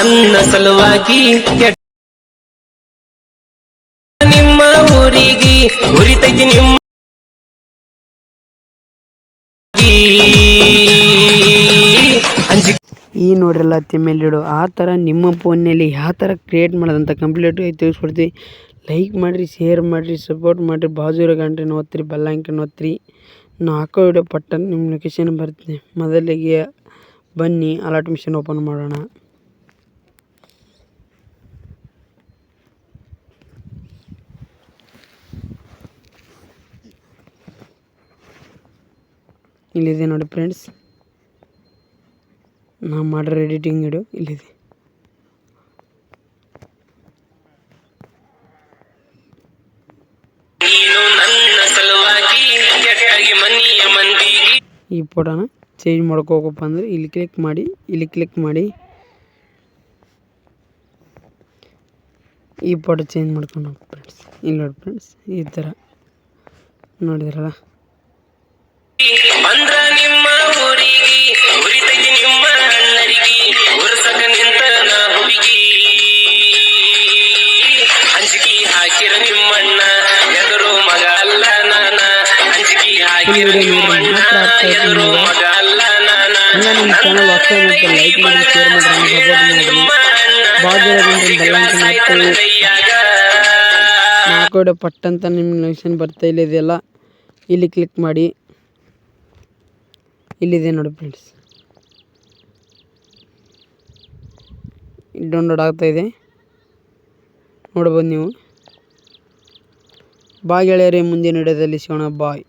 ನನ್ನ ಸಲುವಾಗಿ ನಿಮ್ಮ ಊರಿಗೆ ಉರಿತೈತಿ ನಿಮ್ಮ ಈ ನೋಡ್ರಲ್ಲ ತಿಮ್ಮೇಲಿಡು ಆ ಥರ ನಿಮ್ಮ ಫೋನ್ನಲ್ಲಿ ಯಾವ ಥರ ಕ್ರಿಯೇಟ್ ಮಾಡೋದಂತ ಕಂಪ್ಲೀಟಾಗಿ ತಿಳಿಸ್ಕೊಡ್ತೀವಿ. ಲೈಕ್ ಮಾಡಿರಿ, ಶೇರ್ ಮಾಡಿರಿ, ಸಪೋರ್ಟ್ ಮಾಡಿರಿ, ಬಾಜು ಗಂಟೆನ ಒತ್ತಿರಿ, ಬೆಲ್ಲೈಕನ್ ಒತ್ತಿರಿ. ನಾವು ಹಾಕೋ ವಿಡಿಯೋ ಪಟ್ಟನ್ ನಿಮ್ಮ ಲೊಕೇಶನ್ ಬರುತ್ತೆ. ಮೊದಲಿಗೆ ಬನ್ನಿ ಅಲರ್ಟ್ ಮಿಷನ್ ಓಪನ್ ಮಾಡೋಣ. ಇಲ್ಲಿದೆ ನೋಡಿ ಫ್ರೆಂಡ್ಸ್, ನಾವು ಮಾಡಿರೋ ಎಡಿಟಿಂಗ್ ವಿಡಿಯೋ ಇಲ್ಲಿದೆ. ಈ ಫೋಟೋನ ಚೇಂಜ್ ಮಾಡ್ಕೋಬೇಕಪ್ಪ ಅಂದರೆ ಇಲ್ಲಿ ಕ್ಲಿಕ್ ಮಾಡಿ ಈ ಫೋಟೋ ಚೇಂಜ್ ಮಾಡ್ಕೊಂಡು ಹೋಗಿ ಫ್ರೆಂಡ್ಸ್. ಇಲ್ಲಿ ನೋಡಿ ಫ್ರೆಂಡ್ಸ್, ಈ ಥರ ನೋಡಿದ್ರಲ್ಲ. ಅಂದ್ರ ನಿಮ್ಮ ಊರಿಗೆ ಉರಿತೈತಿ ನಿಮ್ಮ ಅಣ್ಣರಿಗೆ ಉರ್ಸಕ ನಿಂತ ನಾ ಹುಡುಗಿ ಅಂಜಿಕಿ ಹಾಕಿರ ನಿಮ್ಮಣ್ಣ ಎದುರು ಮಗ ಅಲ್ಲ ನಾನ ಅಂಜಿಕಿ ಹಾಕಿರ ನಿಮ್ಮಣ್ಣ ಎದುರು ಮಗ ಅಲ್ಲ ನಾನ ನಮ್ಮ ಚಾನಲ್ ಹೊಸದಾಗಿ ಲೈಕ್ ಮಾಡಿ, ಶೇರ್ ಮಾಡಿ, ನಾಲ್ಕು ಪಟ್ಟಂತ ನಿಮ್ಮ ಲೊಕೇಶನ್ ಬರ್ತಾ ಇಲ್ಲಿದೆಯಲ್ಲ, ಇಲ್ಲಿ ಕ್ಲಿಕ್ ಮಾಡಿ. ಇಲ್ಲಿದೆ ನೋಡಿ ಫ್ರೆಂಡ್ಸ್, ಡೌನ್ಲೋಡ್ ಆಗ್ತಾಯಿದೆ ನೋಡ್ಬೋದು ನೀವು. ಬಾಯ್ ಗೆಳೆಯರೇ, ಮುಂದಿನ ವಿಡಿಯೋದಲ್ಲಿ ಸಿಗೋಣ. ಬಾಯ್.